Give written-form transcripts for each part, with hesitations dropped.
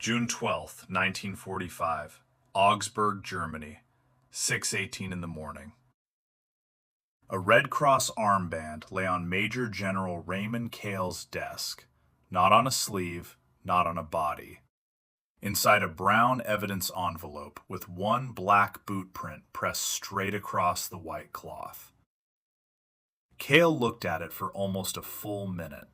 June 12th, 1945, Augsburg, Germany, 6:18 in the morning. A Red Cross armband lay on Major General Raymond Cale's desk, not on a sleeve, not on a body. Inside a brown evidence envelope with one black boot print pressed straight across the white cloth. Cale looked at it for almost a full minute.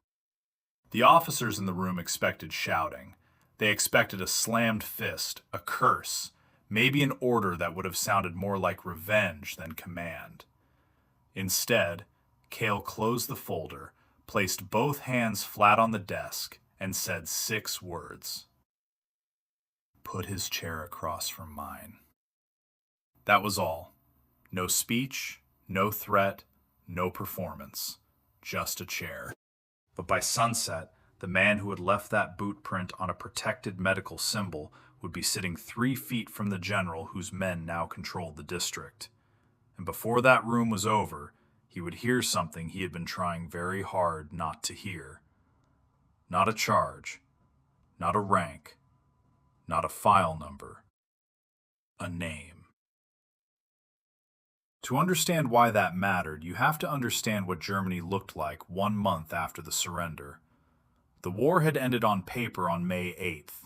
The officers in the room expected shouting. They expected a slammed fist, a curse, maybe an order that would have sounded more like revenge than command. Instead, Cale closed the folder, placed both hands flat on the desk, and said 6 words. Put his chair across from mine. That was all. No speech, no threat, no performance. Just a chair. But by sunset, the man who had left that boot print on a protected medical symbol would be sitting 3 feet from the general whose men now controlled the district. And before that room was over, he would hear something he had been trying very hard not to hear. Not a charge, not a rank, not a file number, a name. To understand why that mattered, you have to understand what Germany looked like 1 month after the surrender. The war had ended on paper on May 8th.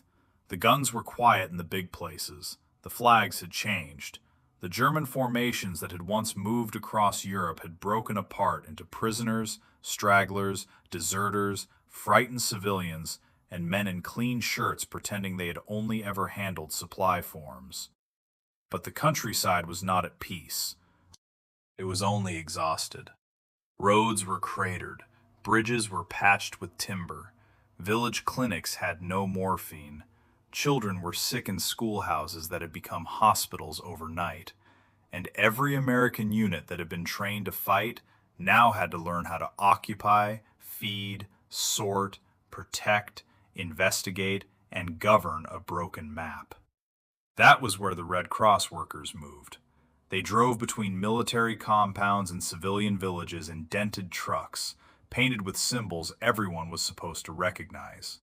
The guns were quiet in the big places. The flags had changed. The German formations that had once moved across Europe had broken apart into prisoners, stragglers, deserters, frightened civilians, and men in clean shirts pretending they had only ever handled supply forms. But the countryside was not at peace. It was only exhausted. Roads were cratered. Bridges were patched with timber. Village clinics had no morphine. Children were sick in schoolhouses that had become hospitals overnight. And every American unit that had been trained to fight now had to learn how to occupy, feed, sort, protect, investigate, and govern a broken map. That was where the Red Cross workers moved. They drove between military compounds and civilian villages in dented trucks, painted with symbols everyone was supposed to recognize.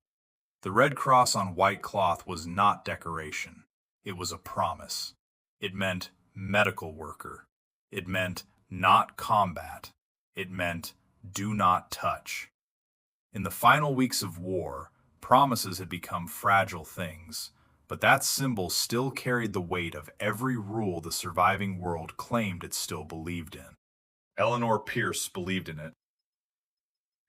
The Red Cross on white cloth was not decoration. It was a promise. It meant medical worker. It meant not combat. It meant do not touch. In the final weeks of war, promises had become fragile things, but that symbol still carried the weight of every rule the surviving world claimed it still believed in. Eleanor Pierce believed in it.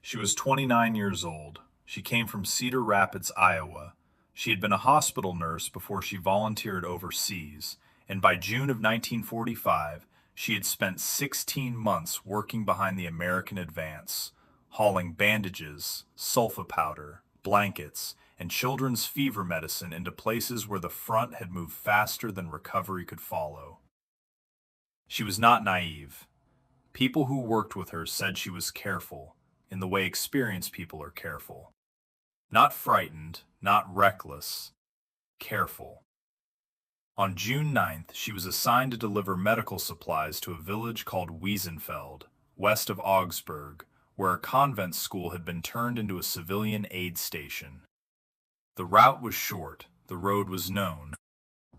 She was 29 years old. She came from Cedar Rapids, Iowa. She had been a hospital nurse before she volunteered overseas, and by June of 1945, she had spent 16 months working behind the American advance, hauling bandages, sulfa powder, blankets, and children's fever medicine into places where the front had moved faster than recovery could follow. She was not naive. People who worked with her said she was careful, in the way experienced people are careful. Not frightened, not reckless, careful. On June 9th, she was assigned to deliver medical supplies to a village called Wiesenfeld, west of Augsburg, where a convent school had been turned into a civilian aid station. The route was short, the road was known.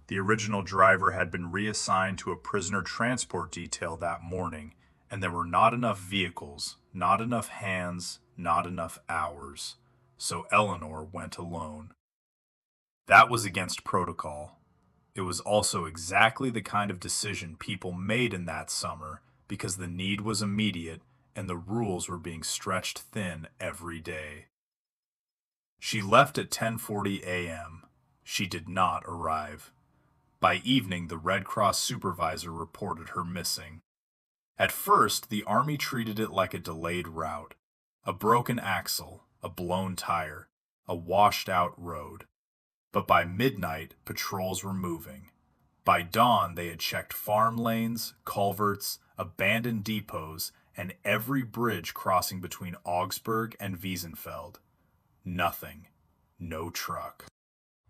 The original driver had been reassigned to a prisoner transport detail that morning, and there were not enough vehicles, not enough hands, not enough hours. So Eleanor went alone. That was against protocol. It was also exactly the kind of decision people made in that summer because the need was immediate and the rules were being stretched thin every day. She left at 10:40 a.m. She did not arrive. By evening, the Red Cross supervisor reported her missing. At first, the Army treated it like a delayed route. A broken axle, a blown tire, a washed-out road. But by midnight, patrols were moving. By dawn, they had checked farm lanes, culverts, abandoned depots, and every bridge crossing between Augsburg and Wiesenfeld. Nothing. No truck.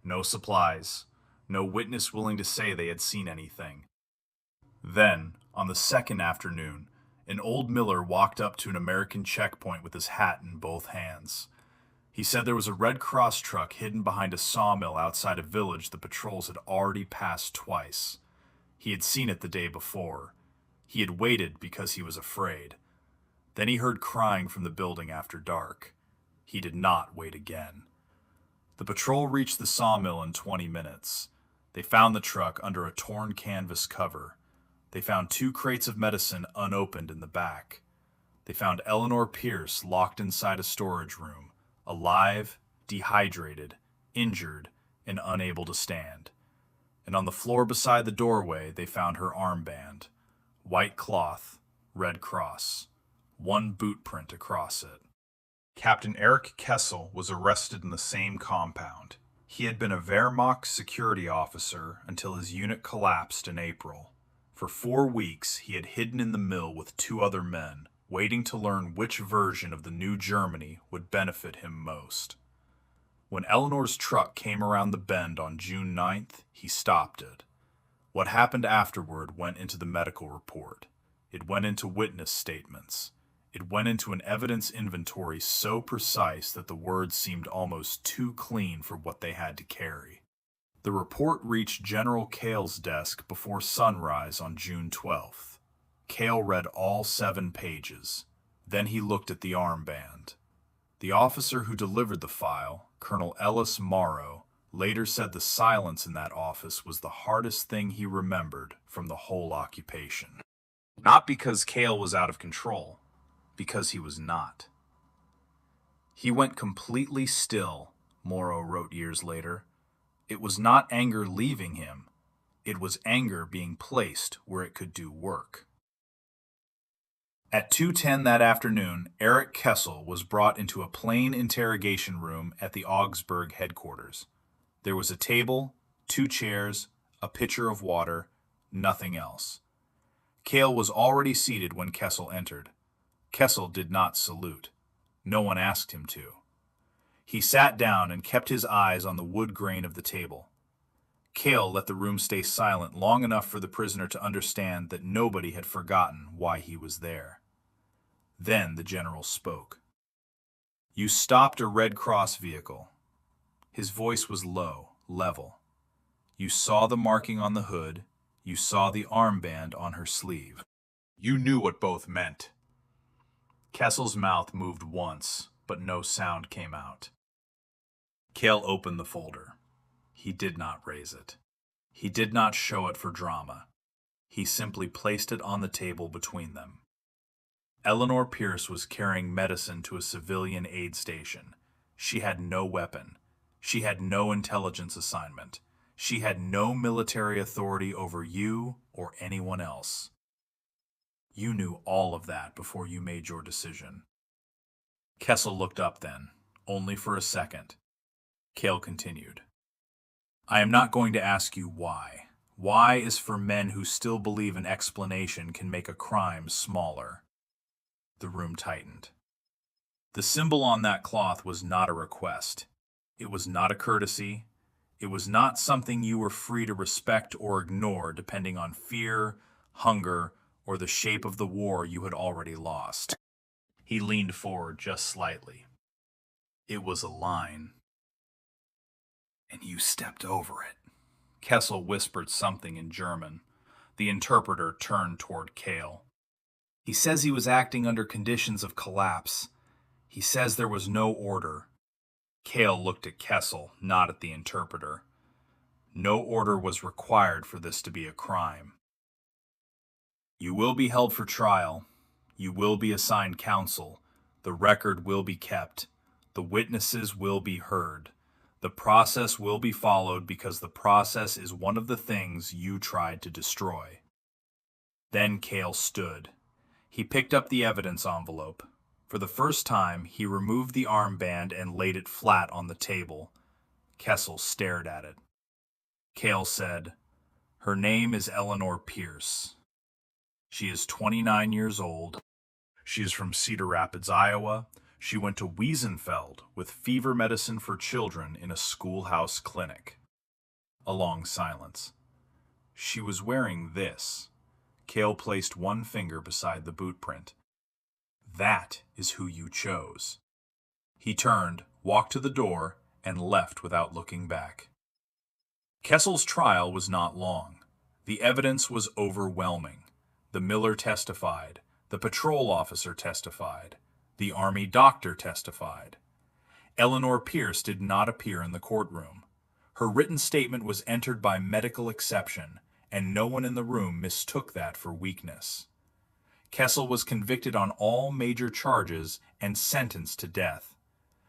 No supplies. No witness willing to say they had seen anything. Then, on the second afternoon, an old miller walked up to an American checkpoint with his hat in both hands. He said there was a Red Cross truck hidden behind a sawmill outside a village the patrols had already passed twice. He had seen it the day before. He had waited because he was afraid. Then he heard crying from the building after dark. He did not wait again. The patrol reached the sawmill in 20 minutes. They found the truck under a torn canvas cover. They found 2 crates of medicine unopened in the back. They found Eleanor Pierce locked inside a storage room, alive, dehydrated, injured, and unable to stand. And on the floor beside the doorway, they found her armband. White cloth, Red Cross. 1 boot print across it. Captain Eric Kessel was arrested in the same compound. He had been a Wehrmacht security officer until his unit collapsed in April. For 4 weeks, he had hidden in the mill with 2 other men, waiting to learn which version of the new Germany would benefit him most. When Eleanor's truck came around the bend on June 9th, he stopped it. What happened afterward went into the medical report. It went into witness statements. It went into an evidence inventory so precise that the words seemed almost too clean for what they had to carry. The report reached General Cale's desk before sunrise on June 12th. Cale read all 7 pages. Then he looked at the armband. The officer who delivered the file, Colonel Ellis Morrow, later said the silence in that office was the hardest thing he remembered from the whole occupation. Not because Cale was out of control, because he was not. He went completely still, Morrow wrote years later. It was not anger leaving him. It was anger being placed where it could do work. At 2:10 that afternoon, Eric Kessel was brought into a plain interrogation room at the Augsburg headquarters. There was a table, 2 chairs, a pitcher of water, nothing else. Cale was already seated when Kessel entered. Kessel did not salute. No one asked him to. He sat down and kept his eyes on the wood grain of the table. Cale let the room stay silent long enough for the prisoner to understand that nobody had forgotten why he was there. Then the general spoke. "You stopped a Red Cross vehicle." His voice was low, level. "You saw the marking on the hood. You saw the armband on her sleeve. You knew what both meant." Kessel's mouth moved once, but no sound came out. Cale opened the folder. He did not raise it. He did not show it for drama. He simply placed it on the table between them. Eleanor Pierce was carrying medicine to a civilian aid station. She had no weapon. She had no intelligence assignment. She had no military authority over you or anyone else. You knew all of that before you made your decision. Kessel looked up then, only for a second. Cale continued. "I am not going to ask you why. Why is for men who still believe an explanation can make a crime smaller." The room tightened. The symbol on that cloth was not a request. It was not a courtesy. It was not something you were free to respect or ignore depending on fear, hunger, or the shape of the war you had already lost. He leaned forward just slightly. It was a line. "And you stepped over it." Kessel whispered something in German. The interpreter turned toward Cale. "He says he was acting under conditions of collapse. He says there was no order." Cale looked at Kessel, not at the interpreter. "No order was required for this to be a crime. You will be held for trial. You will be assigned counsel. The record will be kept. The witnesses will be heard. The process will be followed because the process is one of the things you tried to destroy." Then Cale stood. He picked up the evidence envelope. For the first time, he removed the armband and laid it flat on the table. Kessel stared at it. Cale said, "Her name is Eleanor Pierce. She is 29 years old. She is from Cedar Rapids, Iowa. She went to Wiesenfeld with fever medicine for children in a schoolhouse clinic." A long silence. "She was wearing this." Cale placed one finger beside the boot print. "That is who you chose." He turned, walked to the door, and left without looking back. Kessel's trial was not long. The evidence was overwhelming. The miller testified. The patrol officer testified. The army doctor testified. Eleanor Pierce did not appear in the courtroom. Her written statement was entered by medical exception, and no one in the room mistook that for weakness. Kessel was convicted on all major charges and sentenced to death.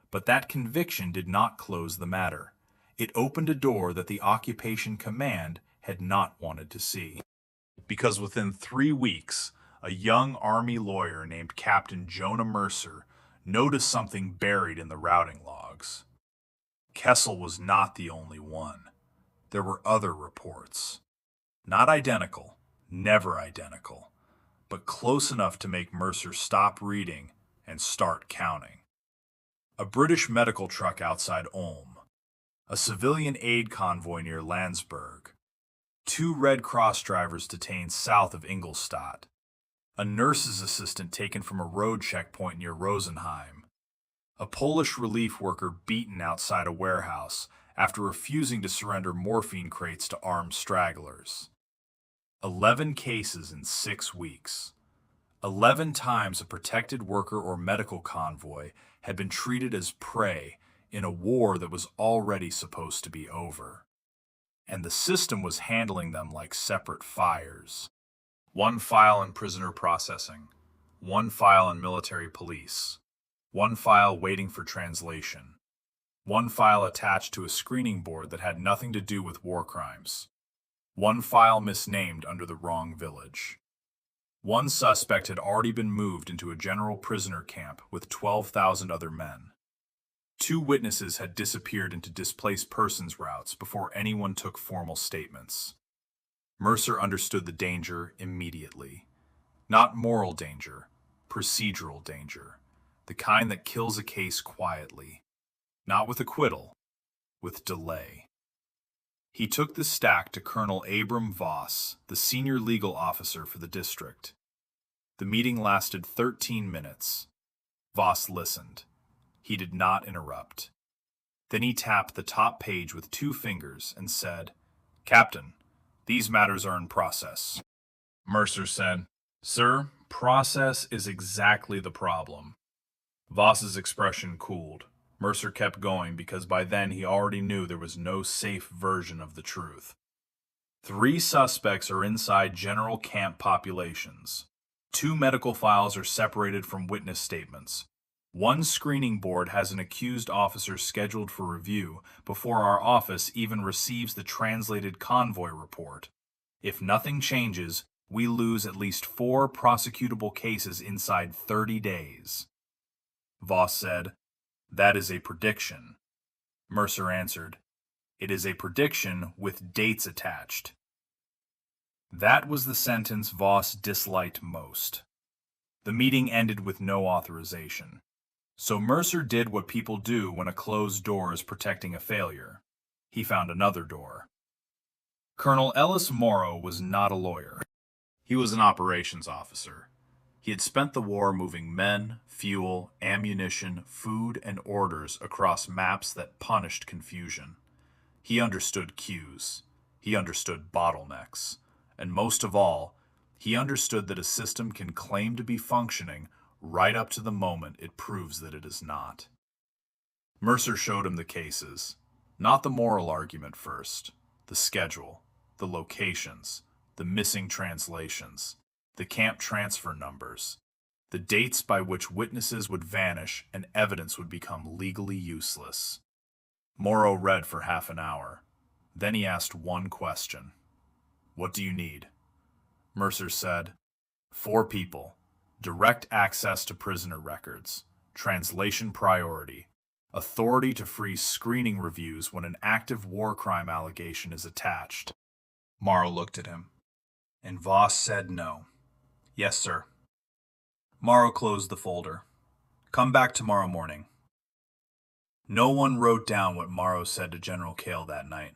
But that conviction did not close the matter. It opened a door that the occupation command had not wanted to see. Because within 3 weeks, a young Army lawyer named Captain Jonah Mercer noticed something buried in the routing logs. Kessel was not the only one. There were other reports. Not identical, never identical, but close enough to make Mercer stop reading and start counting. A British medical truck outside Ulm, a civilian aid convoy near Landsberg, 2 Red Cross drivers detained south of Ingolstadt, a nurse's assistant taken from a road checkpoint near Rosenheim, a Polish relief worker beaten outside a warehouse after refusing to surrender morphine crates to armed stragglers. 11 cases in 6 weeks. 11 times a protected worker or medical convoy had been treated as prey in a war that was already supposed to be over. And the system was handling them like separate fires. 1 file in prisoner processing, 1 file in military police, 1 file waiting for translation, 1 file attached to a screening board that had nothing to do with war crimes, 1 file misnamed under the wrong village. 1 suspect had already been moved into a general prisoner camp with 12,000 other men. 2 witnesses had disappeared into displaced persons routes before anyone took formal statements. Mercer understood the danger immediately. Not moral danger, procedural danger. The kind that kills a case quietly. Not with acquittal, with delay. He took the stack to Colonel Abram Voss, the senior legal officer for the district. The meeting lasted 13 minutes. Voss listened. He did not interrupt. Then he tapped the top page with 2 fingers and said, "Captain, these matters are in process." Mercer said, "Sir, process is exactly the problem." Voss's expression cooled. Mercer kept going because by then he already knew there was no safe version of the truth. 3 suspects are inside general camp populations. 2 medical files are separated from witness statements. 1 screening board has an accused officer scheduled for review before our office even receives the translated convoy report. If nothing changes, we lose at least 4 prosecutable cases inside 30 days. Voss said, "That is a prediction." Mercer answered, "It is a prediction with dates attached." That was the sentence Voss disliked most. The meeting ended with no authorization. So Mercer did what people do when a closed door is protecting a failure. He found another door. Colonel Ellis Morrow was not a lawyer. He was an operations officer. He had spent the war moving men, fuel, ammunition, food, and orders across maps that punished confusion. He understood cues. He understood bottlenecks. And most of all, he understood that a system can claim to be functioning right up to the moment it proves that it is not. Mercer showed him the cases. Not the moral argument first. The schedule, the locations, the missing translations, the camp transfer numbers, the dates by which witnesses would vanish and evidence would become legally useless. Morrow read for half an hour. Then he asked 1 question. "What do you need?" Mercer said, 4 people. Direct access to prisoner records, translation priority, authority to freeze screening reviews when an active war crime allegation is attached. Morrow looked at him, and Voss said no. "Yes, sir." Morrow closed the folder. "Come back tomorrow morning." No one wrote down what Morrow said to General Cale that night.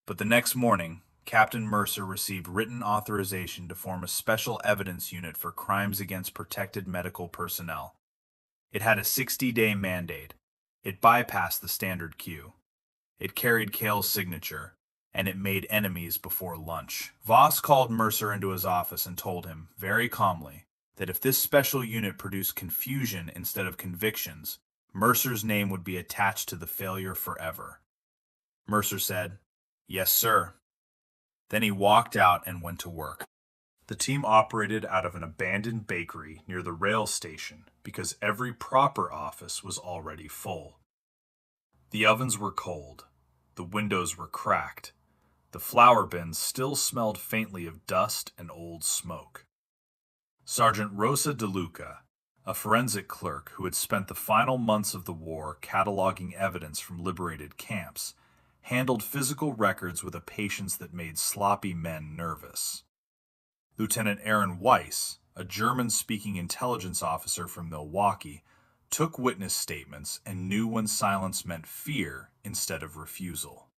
But the next morning, Captain Mercer received written authorization to form a special evidence unit for crimes against protected medical personnel. It had a 60-day mandate. It bypassed the standard queue. It carried Cale's signature, and it made enemies before lunch. Voss called Mercer into his office and told him, very calmly, that if this special unit produced confusion instead of convictions, Mercer's name would be attached to the failure forever. Mercer said, "Yes, sir." Then he walked out and went to work. The team operated out of an abandoned bakery near the rail station because every proper office was already full. The ovens were cold. The windows were cracked. The flour bins still smelled faintly of dust and old smoke. Sergeant Rosa DeLuca, a forensic clerk who had spent the final months of the war cataloging evidence from liberated camps, handled physical records with a patience that made sloppy men nervous. Lieutenant Aaron Weiss, a German-speaking intelligence officer from Milwaukee, took witness statements and knew when silence meant fear instead of refusal.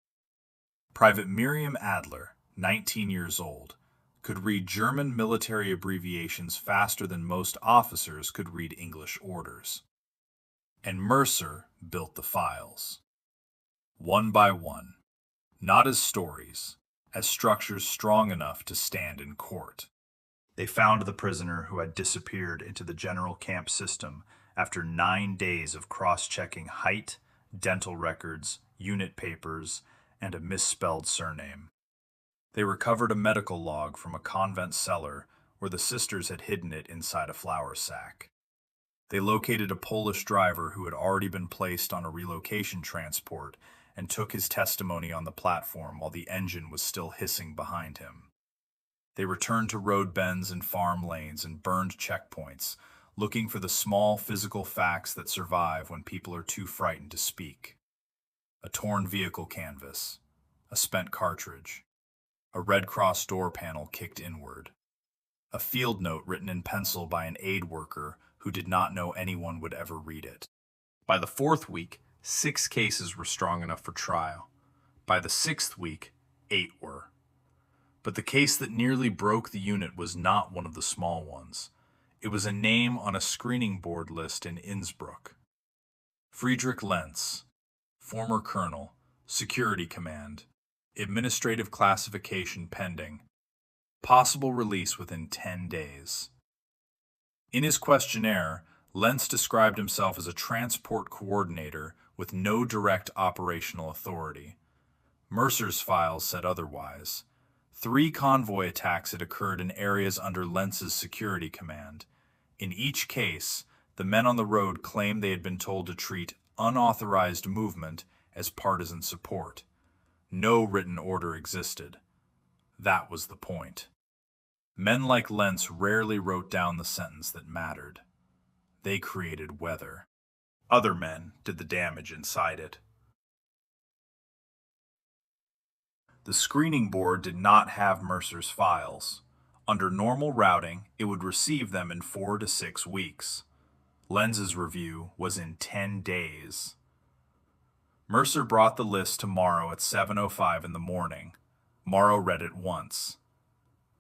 Private Miriam Adler, 19 years old, could read German military abbreviations faster than most officers could read English orders. And Mercer built the files. One by one, not as stories, as structures strong enough to stand in court. They found the prisoner who had disappeared into the general camp system after 9 days of cross-checking height, dental records, unit papers, and a misspelled surname. They recovered a medical log from a convent cellar where the sisters had hidden it inside a flour sack. They located a Polish driver who had already been placed on a relocation transport and took his testimony on the platform while the engine was still hissing behind him. They returned to road bends and farm lanes and burned checkpoints, looking for the small physical facts that survive when people are too frightened to speak. A torn vehicle canvas, a spent cartridge, a Red Cross door panel kicked inward, a field note written in pencil by an aid worker who did not know anyone would ever read it. By the 4th week, 6 cases were strong enough for trial. By the 6th week, 8 were. But the case that nearly broke the unit was not one of the small ones. It was a name on a screening board list in Innsbruck. Friedrich Lenz, former colonel, security command, administrative classification pending, possible release within 10 days. In his questionnaire, Lenz described himself as a transport coordinator with no direct operational authority. Mercer's files said otherwise. 3 convoy attacks had occurred in areas under Lenz's security command. In each case, the men on the road claimed they had been told to treat unauthorized movement as partisan support. No written order existed. That was the point. Men like Lenz rarely wrote down the sentence that mattered. They created weather. Other men did the damage inside it. The screening board did not have Mercer's files. Under normal routing, it would receive them in 4 to 6 weeks. Lenz's review was in 10 days. Mercer brought the list to Morrow at 7:05 in the morning. Morrow read it once.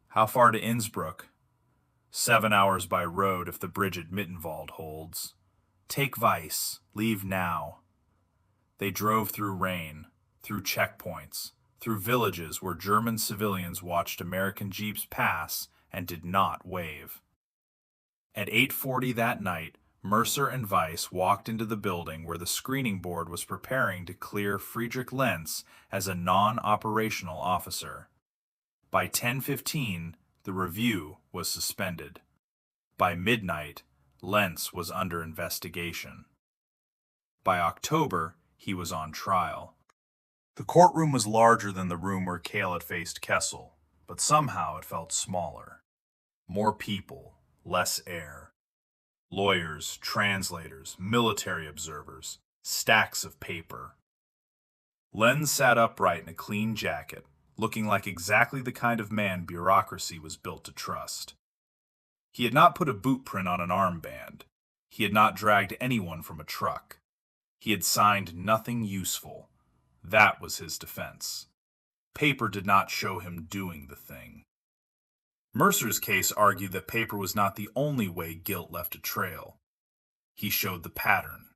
"How far to Innsbruck?" 7 hours by road if the bridge at Mittenwald holds. "Take Weiss. Leave now." They drove through rain, through checkpoints, through villages where German civilians watched American jeeps pass and did not wave. At 8:40 that night, Mercer and Weiss walked into the building where the screening board was preparing to clear Friedrich Lenz as a non-operational officer. By 10:15, the review was suspended. By midnight, Lenz was under investigation. By October, he was on trial. The courtroom was larger than the room where Cale had faced Kessel, but somehow it felt smaller. More people, less air. Lawyers, translators, military observers, stacks of paper. Lenz sat upright in a clean jacket, looking like exactly the kind of man bureaucracy was built to trust. He had not put a boot print on an armband. He had not dragged anyone from a truck. He had signed nothing useful. That was his defense. Paper did not show him doing the thing. Mercer's case argued that paper was not the only way guilt left a trail. He showed the pattern.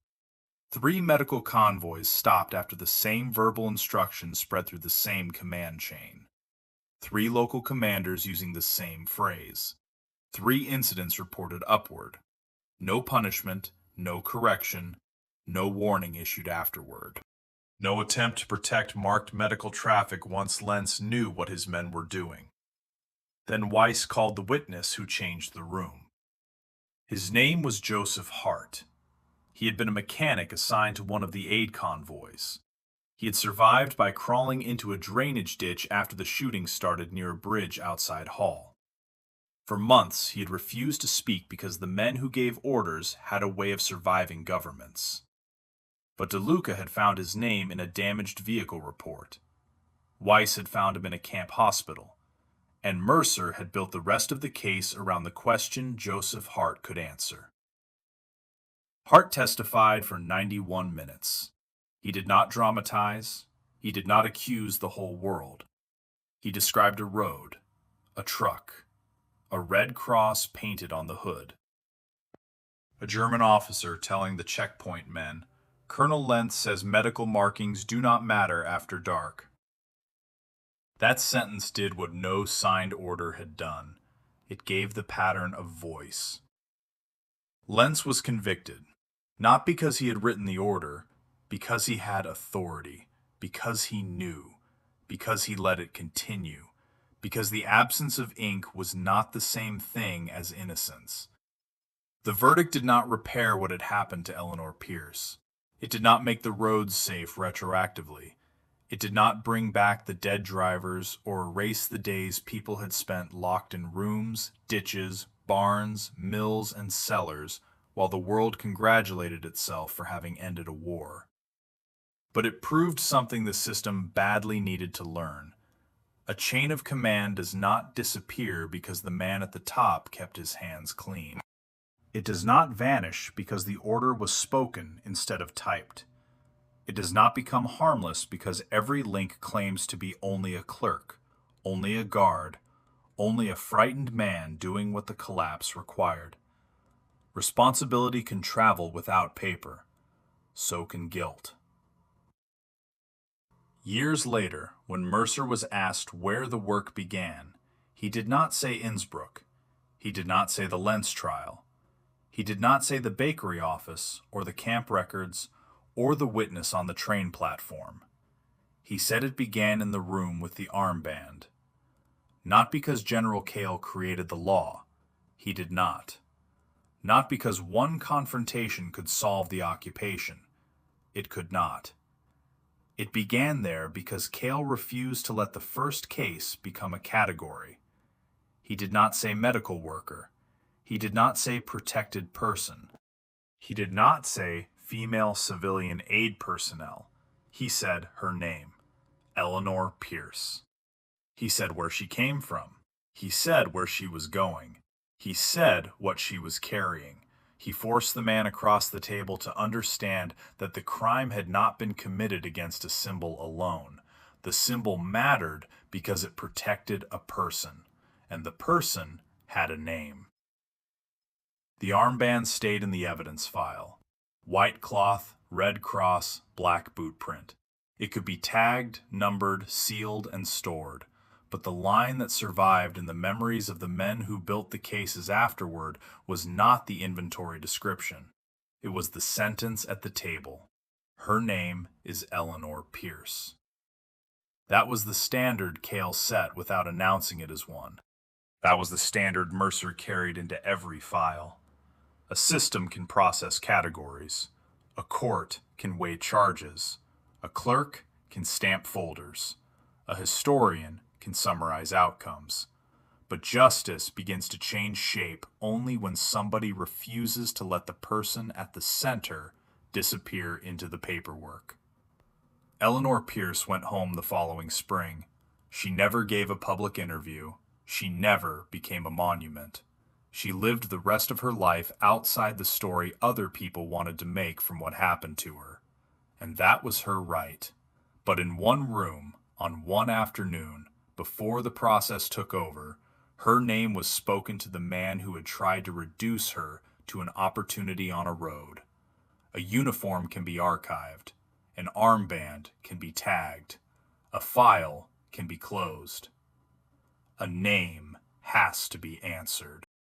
3 medical convoys stopped after the same verbal instructions spread through the same command chain. 3 local commanders using the same phrase. 3 incidents reported upward. No punishment, no correction, no warning issued afterward. No attempt to protect marked medical traffic once Lentz knew what his men were doing. Then Weiss called the witness who changed the room. His name was Joseph Hart. He had been a mechanic assigned to one of the aid convoys. He had survived by crawling into a drainage ditch after the shooting started near a bridge outside Hall. For months, he had refused to speak because the men who gave orders had a way of surviving governments. But DeLuca had found his name in a damaged vehicle report. Weiss had found him in a camp hospital, and Mercer had built the rest of the case around the question Joseph Hart could answer. Hart testified for 91 minutes. He did not dramatize. He did not accuse the whole world. He described a road, a truck, a red cross painted on the hood. A German officer telling the checkpoint men, "Colonel Lentz says medical markings do not matter after dark." That sentence did what no signed order had done. It gave the pattern a voice. Lentz was convicted, not because he had written the order, because he had authority, because he knew, because he let it continue, because the absence of ink was not the same thing as innocence. The verdict did not repair what had happened to Eleanor Pierce. It did not make the roads safe retroactively. It did not bring back the dead drivers or erase the days people had spent locked in rooms, ditches, barns, mills, and cellars while the world congratulated itself for having ended a war. But it proved something the system badly needed to learn. A chain of command does not disappear because the man at the top kept his hands clean. It does not vanish because the order was spoken instead of typed. It does not become harmless because every link claims to be only a clerk, only a guard, only a frightened man doing what the collapse required. Responsibility can travel without paper. So can guilt. Years later, when Mercer was asked where the work began, he did not say Innsbruck. He did not say the Lentz trial. He did not say the bakery office, or the camp records, or the witness on the train platform. He said it began in the room with the armband. Not because General Kale created the law. He did not. Not because one confrontation could solve the occupation. It could not. It began there because Kale refused to let the first case become a category. He did not say medical worker. He did not say protected person. He did not say female civilian aid personnel. He said her name, Eleanor Pierce. He said where she came from. He said where she was going. He said what she was carrying. He forced the man across the table to understand that the crime had not been committed against a symbol alone. The symbol mattered because it protected a person, and the person had a name. The armband stayed in the evidence file. White cloth, red cross, black boot print. It could be tagged, numbered, sealed, and stored. But the line that survived in the memories of the men who built the cases afterward was not the inventory description. It was the sentence at the table. Her name is Eleanor Pierce. That was the standard Kale set without announcing it as one. That was the standard Mercer carried into every file. A system can process categories. A court can weigh charges. A clerk can stamp folders. A historian can summarize outcomes. But justice begins to change shape only when somebody refuses to let the person at the center disappear into the paperwork. Eleanor Pierce went home the following spring. She never gave a public interview. She never became a monument. She lived the rest of her life outside the story other people wanted to make from what happened to her. And that was her right. But in one room, on one afternoon, before the process took over, her name was spoken to the man who had tried to reduce her to an opportunity on a road. A uniform can be archived. An armband can be tagged. A file can be closed. A name has to be answered.